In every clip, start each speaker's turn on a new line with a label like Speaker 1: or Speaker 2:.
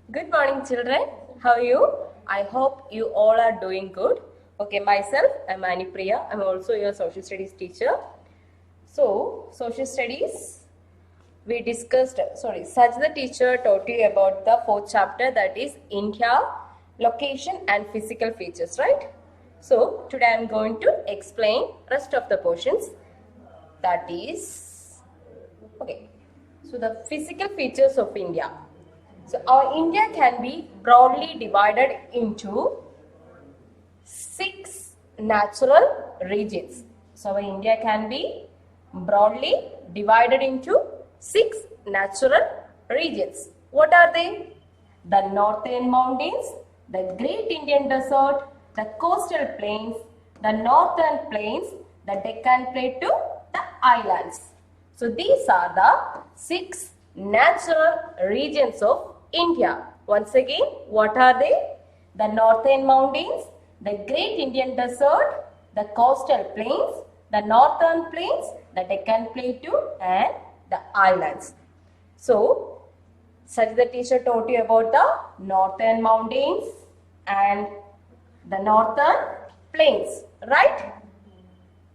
Speaker 1: Good morning, children. How are you? I hope you all are doing good. Okay, myself, I'm Anipriya. I'm also your social studies teacher. So, social studies, we discussed, Sajda teacher taught you about the fourth chapter, that is India, location and physical features, right? So, today I'm going to explain rest of the portions, that is, okay. So, the physical features of India. So, our India can be broadly divided into 6 natural regions. So, our India can be broadly divided into 6 natural regions. What are they? The northern mountains, the Great Indian Desert, the coastal plains, the northern plains, the Deccan Plateau, the islands. So these are the 6 natural regions of India. Once again, what are they? The northern mountains, the Great Indian Desert, the coastal plains, the northern plains, the Deccan Plateau and the islands. So, Sajda teacher taught you about the northern mountains and the northern plains, right?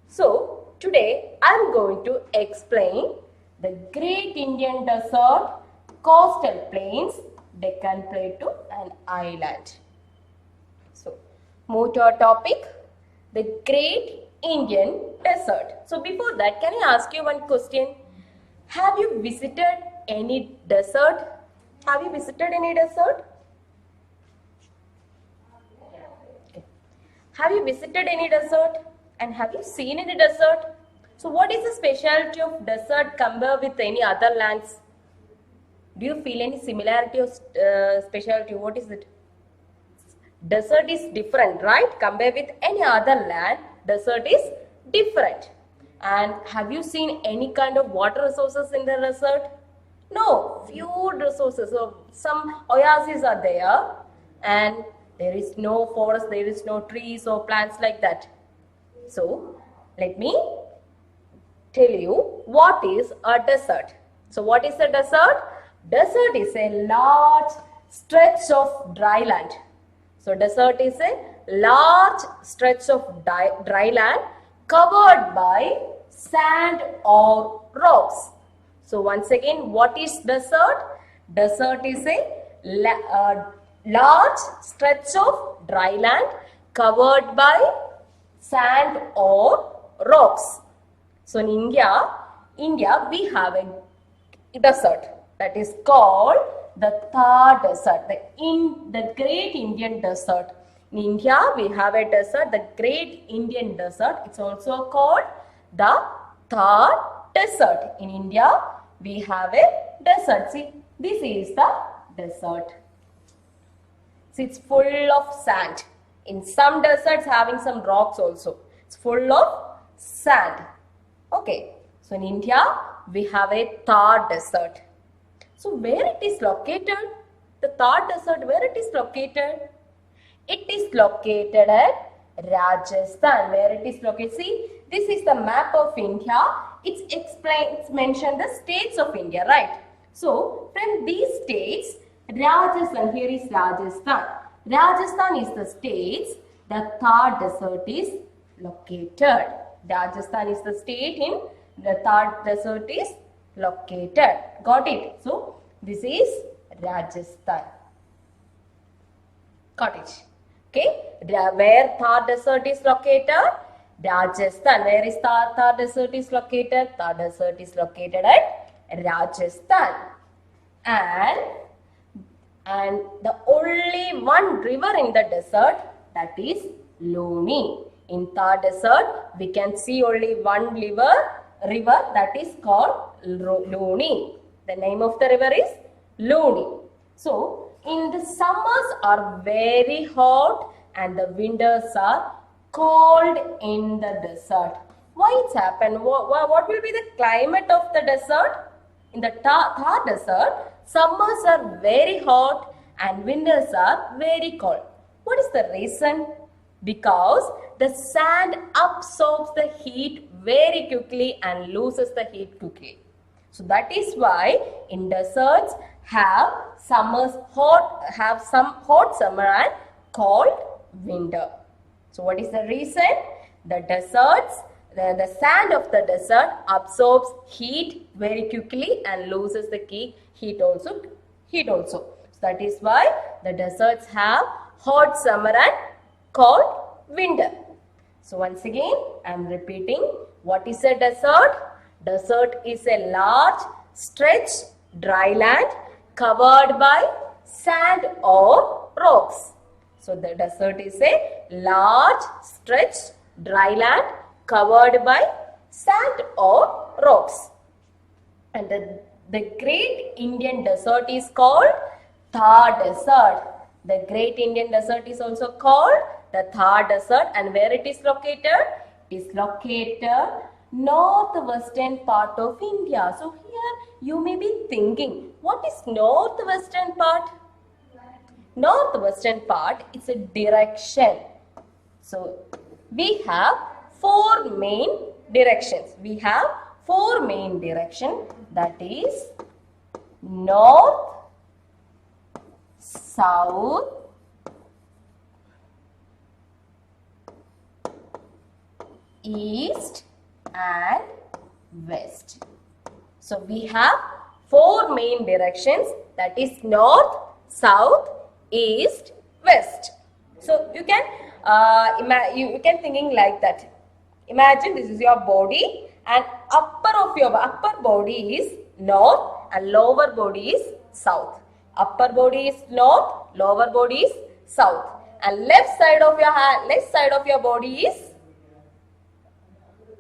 Speaker 1: So, today I am going to explain the Great Indian Desert, coastal plains, Deccan Plateau and island. So, move to our topic, the Great Indian Desert. So, before that, can I ask you one question? Have you visited any desert? Have you visited any desert? Okay. Have you visited any desert? And have you seen any desert? So, what is the specialty of desert compared with any other lands? Do you feel any similarity or specialty? What is it? Desert is different, right? Compared with any other land, desert is different. And have you seen any kind of water resources in the desert? No, few resources. So some oases are there and there is no forest, there is no trees or plants like that. So let me tell you what is a desert. So what is a desert? Desert is a large stretch of dry land. So desert is a large stretch of dry land covered by sand or rocks. So once again, what is desert? Desert is a large stretch of dry land covered by sand or rocks. So in India we have a desert that is called the Thar Desert, the Great Indian Desert. In India, we have a desert, the Great Indian Desert. It's also called the Thar Desert. In India, we have a desert. See, this is the desert. See, it's full of sand. In some deserts, having some rocks also. It's full of sand. Okay. So, in India, we have a Thar Desert. So, where it is located? The Thar Desert, where it is located? It is located at Rajasthan. Where it is located? See, this is the map of India. It's mentioned the states of India, right? So, from these states, Rajasthan, here is Rajasthan. Rajasthan is the states. The Thar Desert is located. Rajasthan is the state in the Thar Desert is located. Got it? So, this is Rajasthan. Got it? Okay. Where Thar Desert is located? Rajasthan. Where is Thar Desert is located? Thar Desert is located at Rajasthan. And the only one river in the desert, that is Luni. In Thar Desert, we can see only one river that is called Luni. The name of the river is Luni. So, in the summers are very hot and the winters are cold in the desert. Why it's happened? What will be the climate of the desert? In the Thar Desert, summers are very hot and winters are very cold. What is the reason? Because the sand absorbs the heat very quickly and loses the heat quickly. So that is why in deserts have some hot summer and cold winter. So what is the reason? The deserts, the sand of the desert absorbs heat very quickly and loses the heat also. So that is why the deserts have hot summer and cold winter. So once again, I am repeating, what is a desert? Desert is a large stretch dry land covered by sand or rocks. So the desert is a large stretch dry land covered by sand or rocks. And the Great Indian Desert is called Thar Desert. The Great Indian Desert is also called the Thar Desert. And where it is located? It is located northwestern part of India. So here you may be thinking, what is northwestern part? Northwestern part is a direction. So we have four main directions. We have four main directions, that is north, south, east and west. So we have four main directions, that is north, south, east, west. So you can thinking like that. Imagine this is your body and upper body is north and lower body is south. Upper body is north, lower body is south, and left side of your body is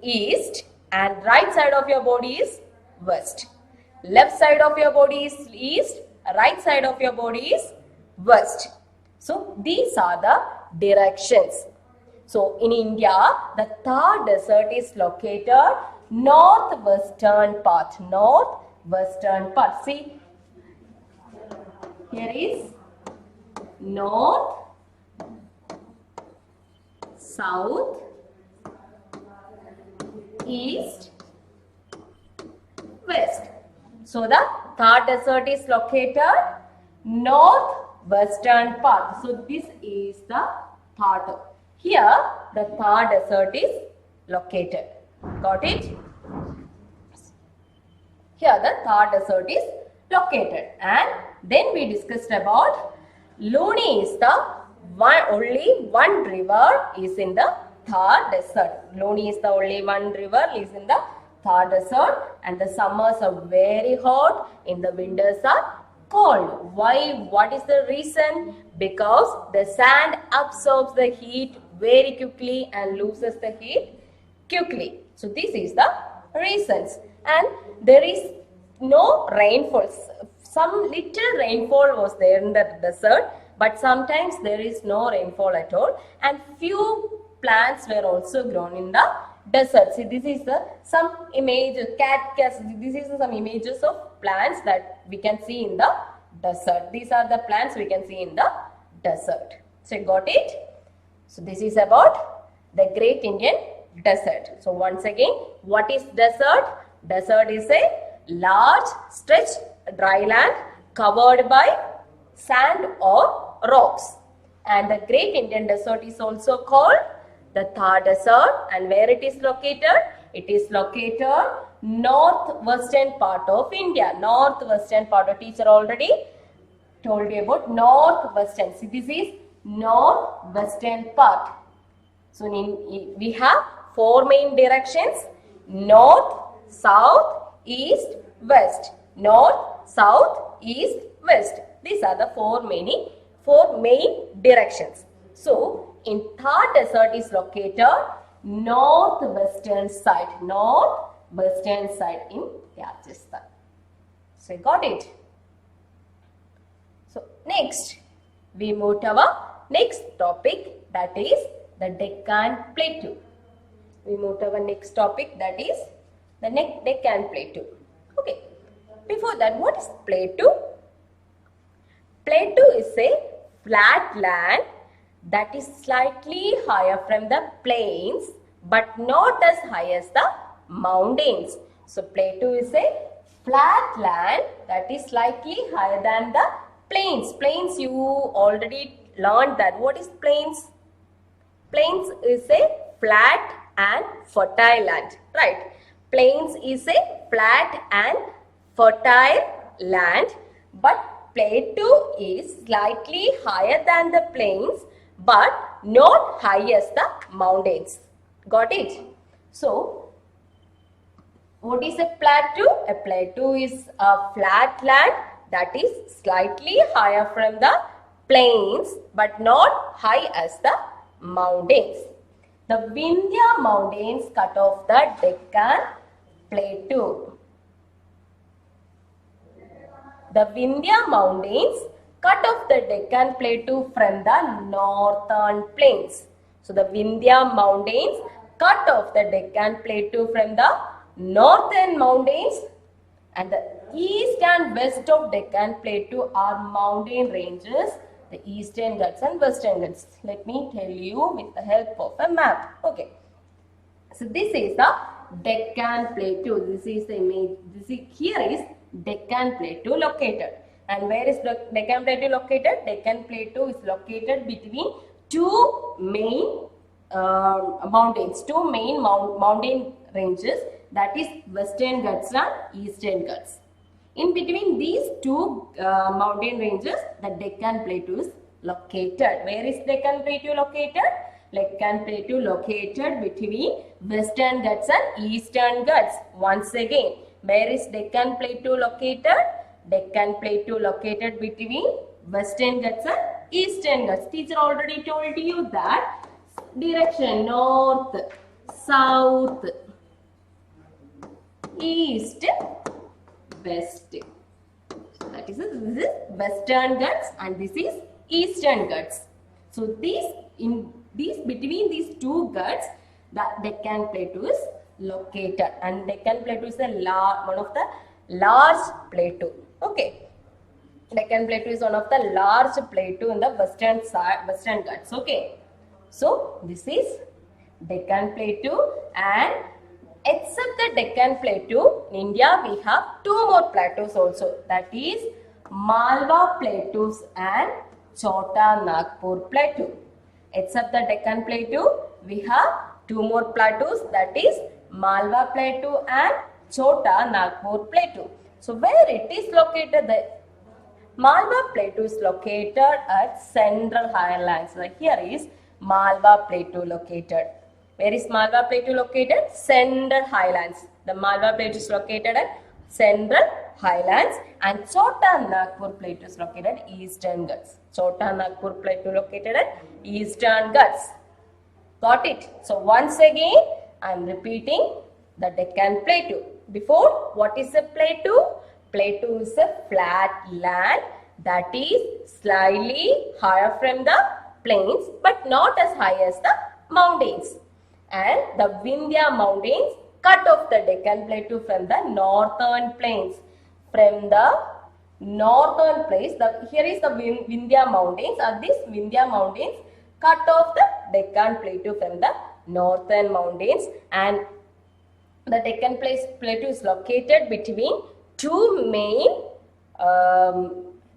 Speaker 1: east and right side of your body is west. Left side of your body is east, right side of your body is west. So these are the directions. So in India, the Thar Desert is located northwestern part. See, here is north, south, east, west. So the Thar Desert is located northwestern part. So this is the Thar. Here the Thar Desert is located. Got it? Here the Thar Desert is located. And then we discussed about Luni is the only one river is in the Thar Desert. Luni is the only one river is in the Thar Desert, and the summers are very hot, in the winters are cold. Why? What is the reason? Because the sand absorbs the heat very quickly and loses the heat quickly. So this is the reasons. And there is no rainfall. Some little rainfall was there in the desert, but sometimes there is no rainfall at all, and few plants were also grown in the desert. See, this is some images of plants that we can see in the desert. These are the plants we can see in the desert. So you got it? So this is about the Great Indian Desert. So once again, what is desert? Desert is a large stretch dry land covered by sand or rocks. And the Great Indian Desert is also called the Thar Desert. And where it is located? It is located northwestern part of India. Northwestern part. A teacher already told you about northwestern. See, this is northwestern part. So we have four main directions: north, south, east, west. North, south, east, west. These are the four main directions. So in Thar Desert is located northwestern side in Rajasthan. So you got it. So next we move to our next topic, that is the Deccan Plateau. We move to our next topic, that is the Deccan Plateau. Okay. Before that, what is plateau? Plateau is a flat land that is slightly higher from the plains but not as high as the mountains. So plateau is a flat land that is slightly higher than the plains. Plains, you already learned that. What is plains? Plains is a flat and fertile land, right? Plains is a flat and fertile land, but plateau is slightly higher than the plains, but not high as the mountains. Got it? So, what is a plateau? A plateau is a flat land that is slightly higher from the plains, but not high as the mountains. The Vindhya mountains cut off the Deccan plateau. The Vindhya mountains cut off the Deccan plateau from the northern plains. So the Vindhya mountains cut off the Deccan plateau from the northern mountains, and the east and west of Deccan plateau are mountain ranges, the Eastern Ghats and Western Ghats. Let me tell you with the help of a map. Okay. So this is the Deccan plateau. This is the image. Here is Deccan plateau located. And where is the Deccan plateau located? Deccan plateau is located between two main mountains, two main mountain ranges, that is Western Ghats and Eastern Ghats. In between these two mountain ranges, the Deccan plateau is located. Where is Deccan plateau located? Deccan plateau located between Western Ghats and Eastern Ghats. Once again, where is Deccan plateau located? Deccan plateau located between Western Ghats and Eastern Ghats. Teacher already told you that direction north, south, east, west. That is, this is Western Ghats and this is Eastern Ghats. So between these two Ghats, the Deccan plateau is located, and Deccan plateau is one of the large plateau. Okay, Deccan plateau is one of the large plateau in the western side, Western Ghats. Okay, so this is Deccan plateau, and except the Deccan plateau, in India we have two more plateaus also, that is Malwa plateaus and Chota Nagpur plateau. Except the Deccan plateau, we have two more plateaus, that is Malwa plateau and Chota Nagpur plateau. So where it is located? The Malwa plateau is located at Central Highlands. So here is Malwa plateau located. Where is Malwa plateau located? Central Highlands. The Malwa plateau is located at Central Highlands, and Chota Nagpur plateau is located at Eastern Ghats. Chota Nagpur plateau located at Eastern Ghats. Got it? So once again, I am repeating the Deccan plateau. Before, what is a plateau? Plateau is a flat land that is slightly higher from the plains, but not as high as the mountains. And the Vindhya mountains cut off the Deccan plateau from the northern plains. From the northern place, here is the Vindhya mountains, and these Vindhya mountains cut off the Deccan plateau from the northern mountains, and the Deccan plateau is located between two main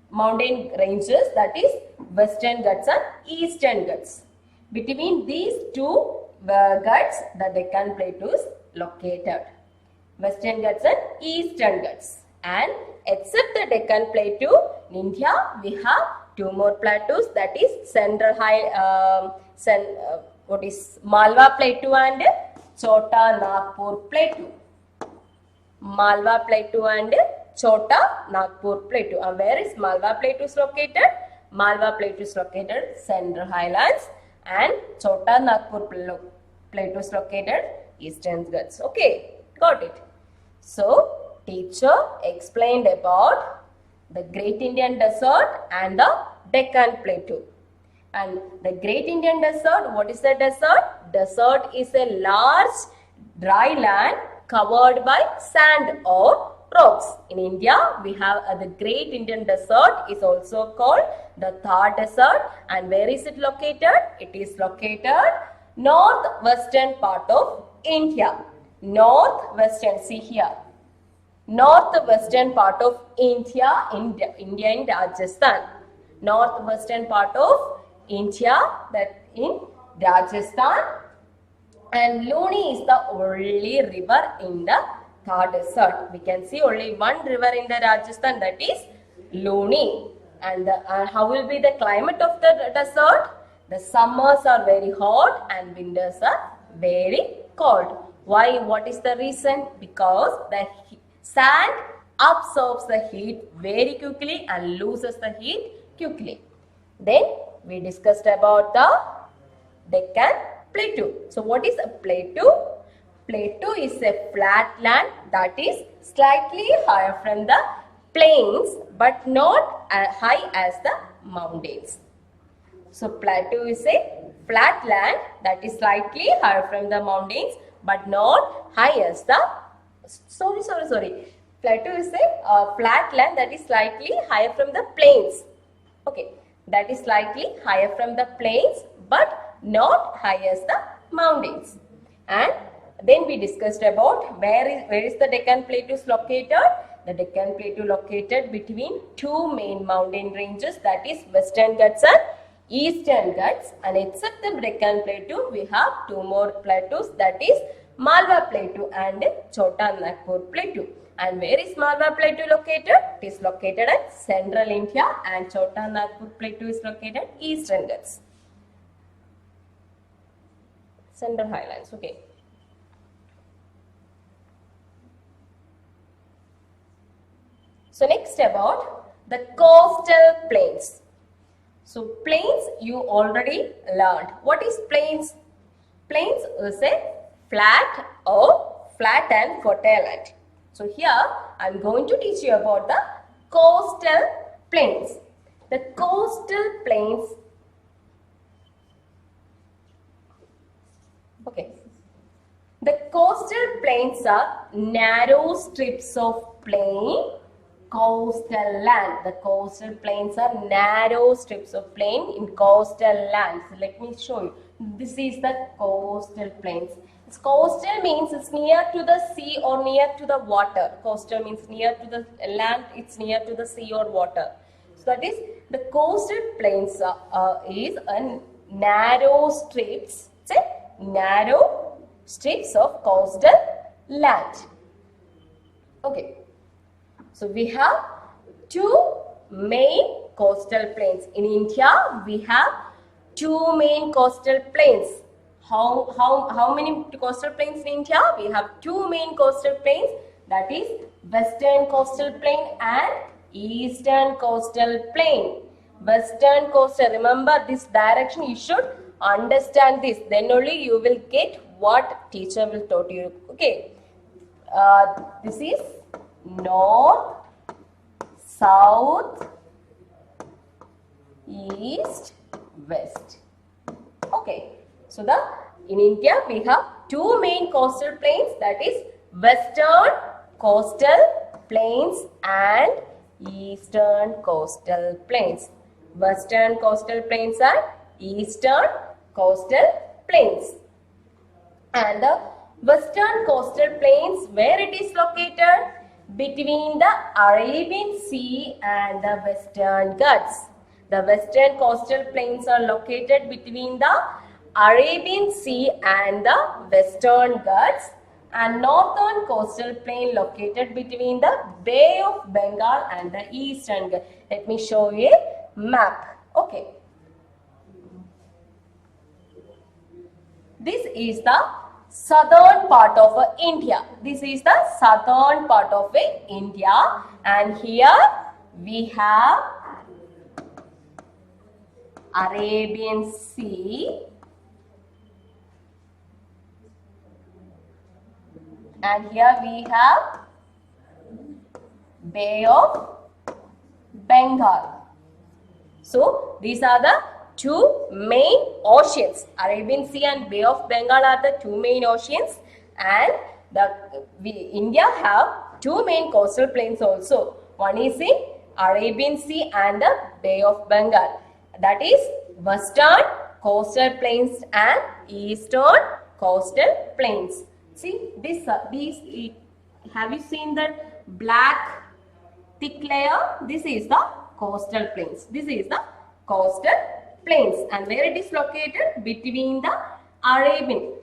Speaker 1: mountain ranges, that is Western Ghats and Eastern Ghats. Between these two Ghats, the Deccan plateau is located. Western Ghats and Eastern Ghats. And except the Deccan plateau, in India we have two more plateaus, that is Malwa plateau and Chota Nagpur plateau. Malwa plateau and Chota Nagpur plateau. And where is Malwa plateau is located? Malwa plateau is located Central Highlands, and Chota Nagpur plateau is located Eastern Ghats. Okay, got it. So, teacher explained about the Great Indian Desert and the Deccan Plateau. And the Great Indian Desert, what is the desert? Desert is a large dry land covered by sand or rocks. In India, we have the Great Indian Desert is also called the Thar Desert. And where is it located? It is located northwestern part of India. Northwestern, see here. northwestern part of India in Rajasthan. Northwestern part of India, that in Rajasthan. And Luni is the only river in the Thar desert. We can see only one river in the Rajasthan, that is Luni. And how will be the climate of the desert? The summers are very hot and winters are very cold. Why? What is the reason? Because the sand absorbs the heat very quickly and loses the heat quickly. Then we discussed about the Deccan Plateau. So what is a plateau? Plateau is a flat land that is slightly higher from the plains but not as high as the mountains. So plateau is a flat land that is slightly higher from the mountains but not high as the Plateau is a flat land that is slightly higher from the plains. Okay, that is slightly higher from the plains but not high as the mountains. And then we discussed about where is the Deccan Plateau located. The Deccan Plateau located between two main mountain ranges, that is Western Ghats and Eastern Ghats. And except the Deccan Plateau, we have two more plateaus, that is Malwa Plateau and Chota Nagpur Plateau. And where is Malwa Plateau located? It is located at central India, and Chota Nagpur Plateau is located at Eastern Ghats. Central Highlands, okay. So next about the coastal plains. So plains you already learned. What is plains? Plains is a flat and fertile land. So here I am going to teach you about the coastal plains. The coastal plains, okay. The coastal plains are narrow strips of plain coastal land. The coastal plains are narrow strips of plain in coastal lands. Let me show you. This is the coastal plains. Coastal means it's near to the sea or near to the water. Coastal means near to the land, it's near to the sea or water. So that is the coastal plains is a narrow strips, of coastal land. Okay. So we have two main coastal plains. In India, we have two main coastal plains. How many coastal plains in India? We have two main coastal plains, that is Western Coastal Plain and Eastern Coastal Plain. Western coastal, remember this direction, you should understand this, then only you will get what teacher will taught you. Okay, this is north, south, east, west. Okay. So in India we have two main coastal plains, that is Western Coastal Plains and Eastern Coastal Plains. Western Coastal Plains and Eastern Coastal Plains. And the Western Coastal Plains, where it is located? Between the Arabian Sea and the Western Ghats. The Western Coastal Plains are located between the Arabian Sea and the Western Ghats, and Northern Coastal Plain located between the Bay of Bengal and the Eastern Ghats. Let me show you a map. Okay. This is the southern part of India. This is the southern part of India, and here we have Arabian Sea and here we have Bay of Bengal. So these are the two main oceans. Arabian Sea and Bay of Bengal are the two main oceans, and India have two main coastal plains also. One is in Arabian Sea and the Bay of Bengal. That is Western Coastal Plains and Eastern Coastal Plains. See these have you seen that black thick layer, this is the coastal plains. This is the coastal plains, and where it is located? Between the Arabian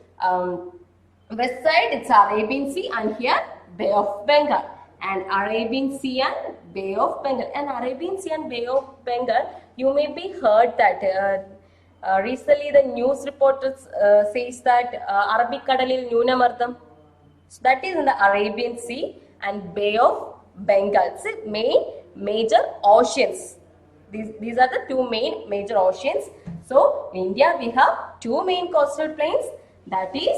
Speaker 1: west side, it's Arabian Sea, and here Bay of Bengal. And Arabian Sea and Bay of Bengal. And Arabian Sea and Bay of Bengal, you may be heard that recently the news reporters says that Arabic Kadalil Nunamardam. So that is in the Arabian Sea and Bay of Bengal. It's major oceans. These are the two major oceans. So in India we have two main coastal plains, that is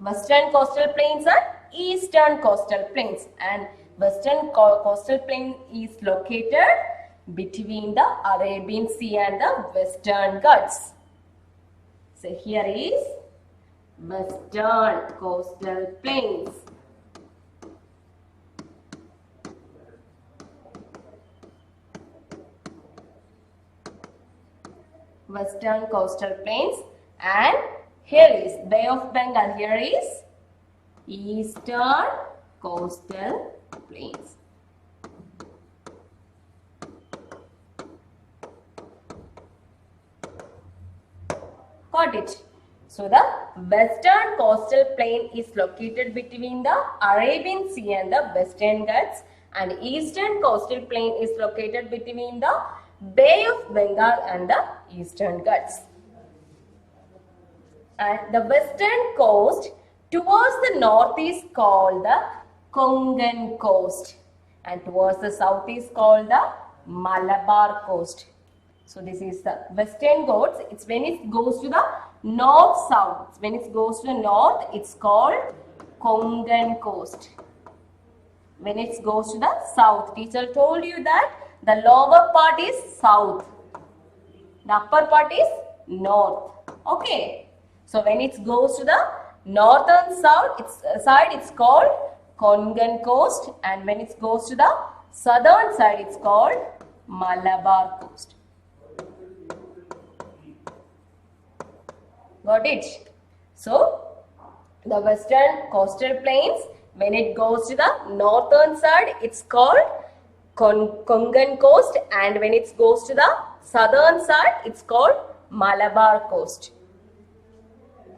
Speaker 1: western coastal plains and eastern coastal plains. And western coastal plain is located between the Arabian Sea and the Western Ghats. So here is western coastal plains. Western coastal plains, and here is Bay of Bengal. Here is eastern coastal plains. Got it? So the western coastal plain is located between the Arabian Sea and the Western Ghats, and eastern coastal plain is located between the Bay of Bengal and the Eastern Ghats. And the western coast towards the north is called the Konkan coast, and towards the south is called the Malabar coast. So this is the western Ghats. It's when it goes to the north south. When it goes to the north, it's called Konkan coast. When it goes to the south, teacher told you that the lower part is south, the upper part is north. Okay. So when it goes to the northern side, it's called Konkan coast, and when it goes to the southern side, it's called Malabar coast. Got it? So the western coastal plains, when it goes to the northern side, it's called Konkan coast, and when it goes to the southern side, it's called Malabar coast.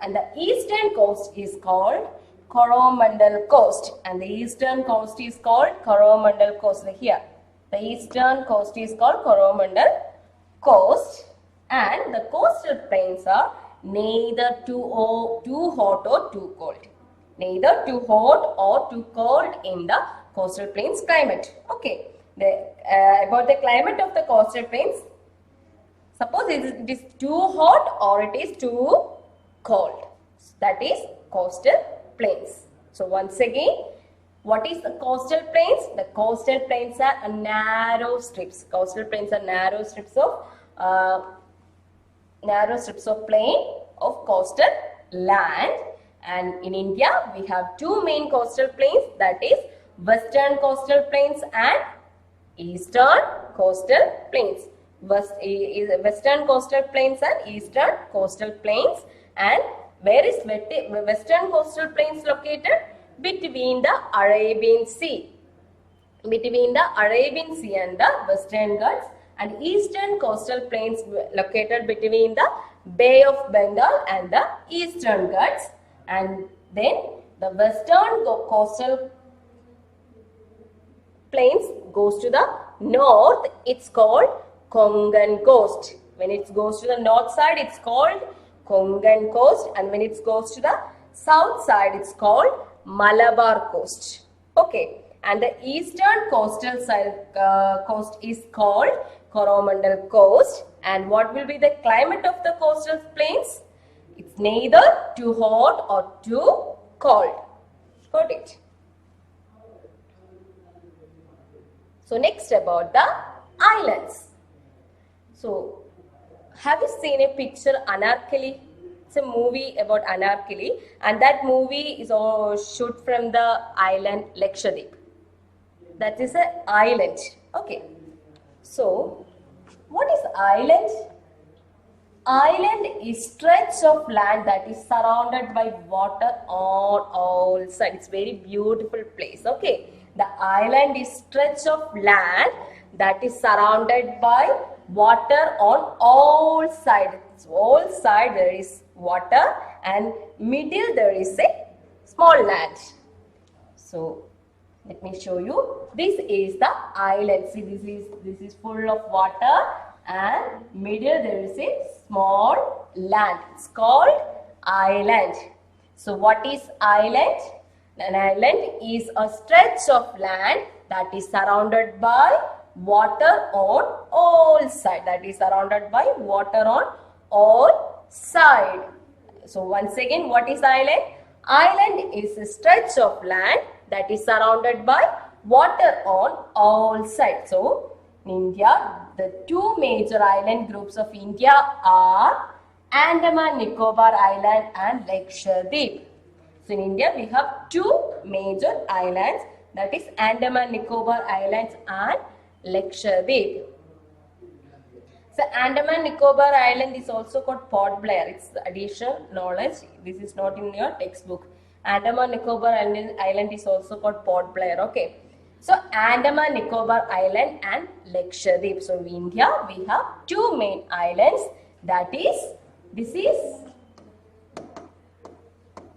Speaker 1: And the eastern coast is called Coromandel coast, and the eastern coast is called Coromandel coast. Here, the eastern coast is called Coromandel coast, and the coastal plains are neither too hot or too cold. Neither too hot or too cold in the coastal plains climate. Okay. About the climate of the coastal plains, suppose it is too hot or it is too cold. That is coastal plains. So once again, what is the coastal plains? The coastal plains are narrow strips. Coastal plains are narrow strips of plain of coastal land. And in India, we have two main coastal plains, that is western coastal plains and eastern coastal plains. Western coastal plains and eastern coastal plains. And where is western coastal plains located? Between the Arabian Sea. Between the Arabian Sea and the Western Ghats. And eastern coastal plains located between the Bay of Bengal and the Eastern Ghats. And then the western coastal plains goes to the north, it's called Konkan coast. When it goes to the north side, it's called Konkan coast, and when it goes to the south side, it's called Malabar coast. Okay, and the eastern coastal side coast is called Coromandel coast. And what will be the climate of the coastal plains? It's neither too hot or too cold. Got it? So next about the islands. So have you seen a picture Anarkali? It's a movie about Anarkali, and that movie is all shoot from the island Lakshadweep. That is an island. Okay. So what is island? Island is stretch of land that is surrounded by water on all sides. It's very beautiful place. Okay. The island is stretch of land that is surrounded by water on all sides. All sides there is water and middle there is a small land. So let me show you. This is the island. See, this is full of water and middle there is a small land. It's called island. So what is island? An island is a stretch of land that is surrounded by water on all sides. That is surrounded by water on all sides. So once again, what is island? Island is a stretch of land that is surrounded by water on all sides. So in India, the two major island groups of India are Andaman Nicobar Island and Lakshadweep. So in India, we have two major islands, that is Andaman Nicobar Islands and Lakshadweep. So Andaman Nicobar Island is also called Port Blair. It's additional knowledge. This is not in your textbook. Andaman Nicobar Island is also called Port Blair. Okay. So Andaman Nicobar Island and Lakshadweep. So in India we have two main islands. That is, this is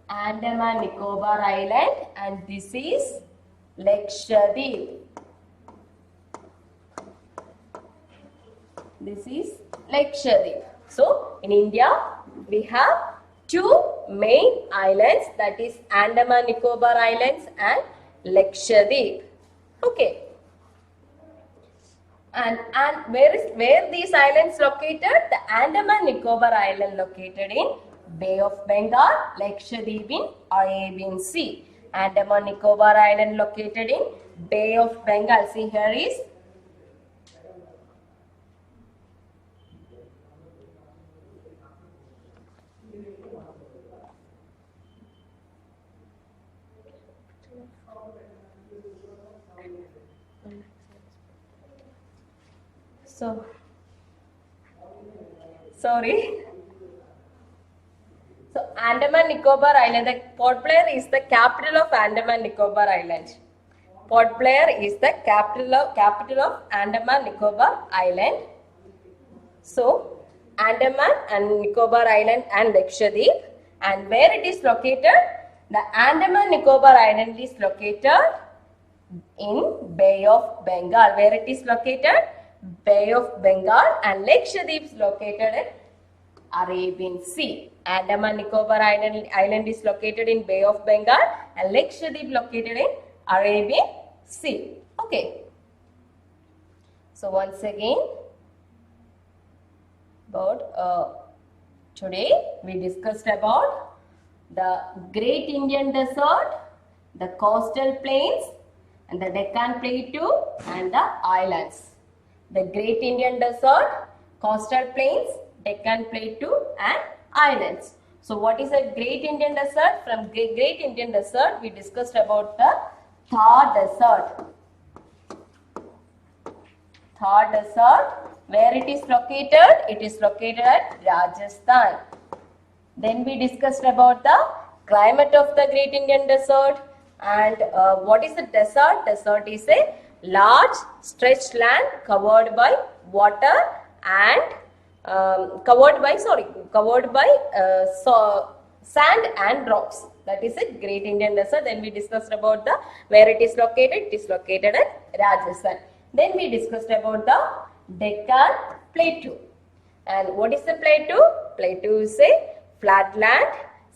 Speaker 1: Andaman Nicobar Island and this is Lakshadweep. This is Lakshadweep. So in India we have two main islands, that is Andaman Nicobar Islands and Lakshadweep. Okay. And where these islands located? The Andaman Nicobar Island located in Bay of Bengal, Lakshadweep in Arabian Sea. Andaman Nicobar Island located in Bay of Bengal. See, here is sorry. So Andaman Nicobar Island, the Port Blair is the capital of Andaman Nicobar Island. Port Blair is the capital of Andaman Nicobar Island. So Andaman and Nicobar Island and Lakshadweep. And where it is located? The Andaman Nicobar Island is located in Bay of Bengal. Where it is located? Bay of Bengal, and Lakshadweep is located in Arabian Sea. Andaman Nicobar Island is located in Bay of Bengal and Lakshadweep located in Arabian Sea. Okay. So once again, today we discussed about the Great Indian Desert, the coastal plains, and the Deccan Plateau and the islands. The Great Indian Desert, coastal plains, Deccan Plateau and islands. So what is a Great Indian Desert? From Great Indian Desert we discussed about the Thar Desert. Thar Desert, where it is located? It is located at Rajasthan. Then we discussed about the climate of the Great Indian Desert. And what is the desert? Desert is a large stretched land covered by water and covered by sand and rocks. That is a Great Indian Desert. Then we discussed about the where it is located. It is located at Rajasthan. Then we discussed about the Deccan Plateau. And what is the plateau? Plateau is a flat land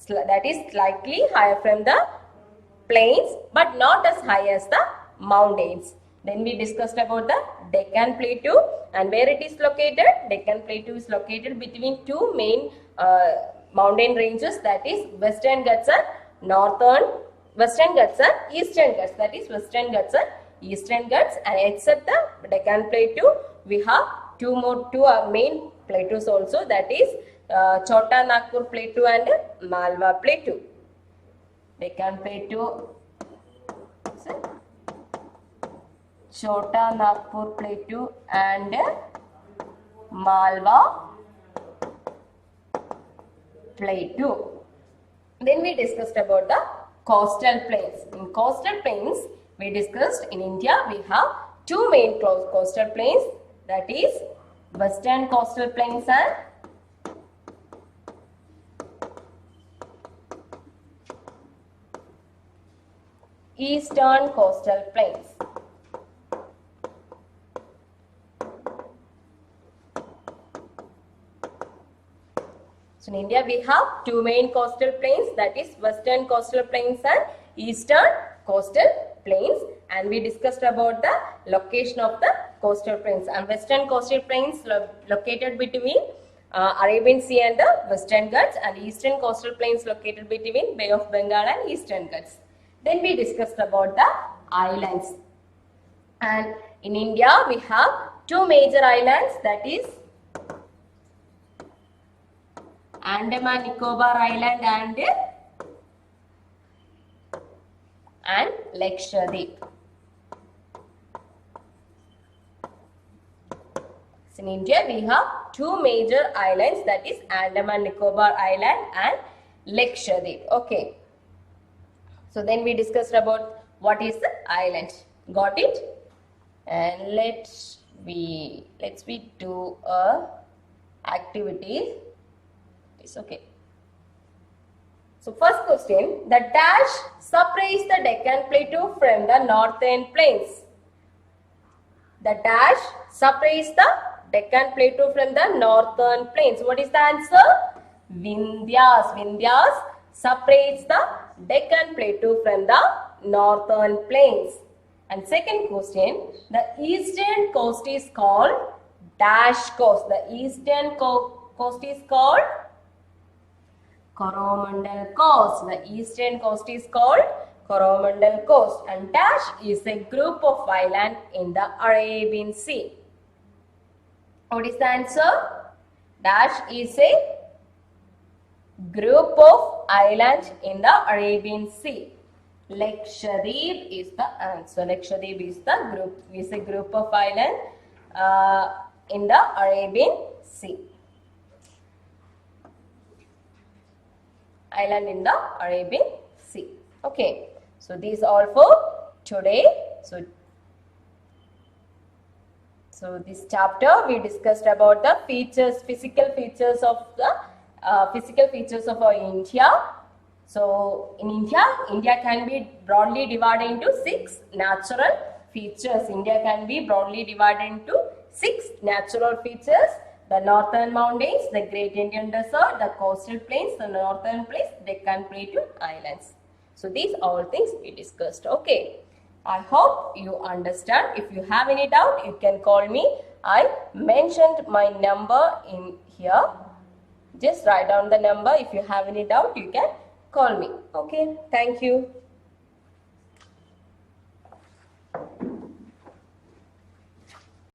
Speaker 1: that is slightly higher from the plains but not as high as the mountains. Then we discussed about the Deccan Plateau, and where it is located? Deccan Plateau is located between two main mountain ranges, that is Western Ghats and Eastern Ghats. That is Western Ghats and Eastern Ghats, and except the Deccan Plateau, we have two main plateaus also, that is Chota Nagpur Plateau and Malwa Plateau. Deccan Plateau, Chota Nagpur Plateau and Malwa plateau. Then we discussed about the coastal plains. In coastal plains, we discussed in India we have two main coastal plains, that is western coastal plains and eastern coastal plains. So in India we have two main coastal plains, that is western coastal plains and eastern coastal plains, and we discussed about the location of the coastal plains. And western coastal plains located between Arabian Sea and the Western Ghats, and eastern coastal plains located between Bay of Bengal and Eastern Ghats. Then we discussed about the islands, and in India we have two major islands, that is Andaman Nicobar Island and Lakshadweep. So in India we have two major islands, that is Andaman Nicobar Island and Lakshadweep. Okay. So then we discussed about what is the island. Got it? And let's we do a activity. It's okay. So first question, the dash separates the Deccan Plateau from the northern plains. The dash separates the Deccan Plateau from the northern plains. What is the answer? Vindhyas. Vindhyas separates the Deccan Plateau from the northern plains. And second question, the eastern coast is called dash coast. The eastern coast is called Coromandel Coast. The eastern coast is called Coromandel Coast, and dash is a group of islands in the Arabian Sea. What is the answer? Dash is a group of islands in the Arabian Sea. Lakshadweep is the answer. Lakshadweep is a group of islands in the Arabian Sea. Island in the Arabian Sea. Okay, so these all for today. So this chapter we discussed about the physical features of our India. So in India can be broadly divided into 6 natural features. India can be broadly divided into 6 natural features: the northern mountains, the Great Indian Desert, the coastal plains, the northern plains, Deccan Plateau Islands. So these all things we discussed. Okay. I hope you understand. If you have any doubt, you can call me. I mentioned my number in here. Just write down the number. If you have any doubt, you can call me. Okay. Thank you.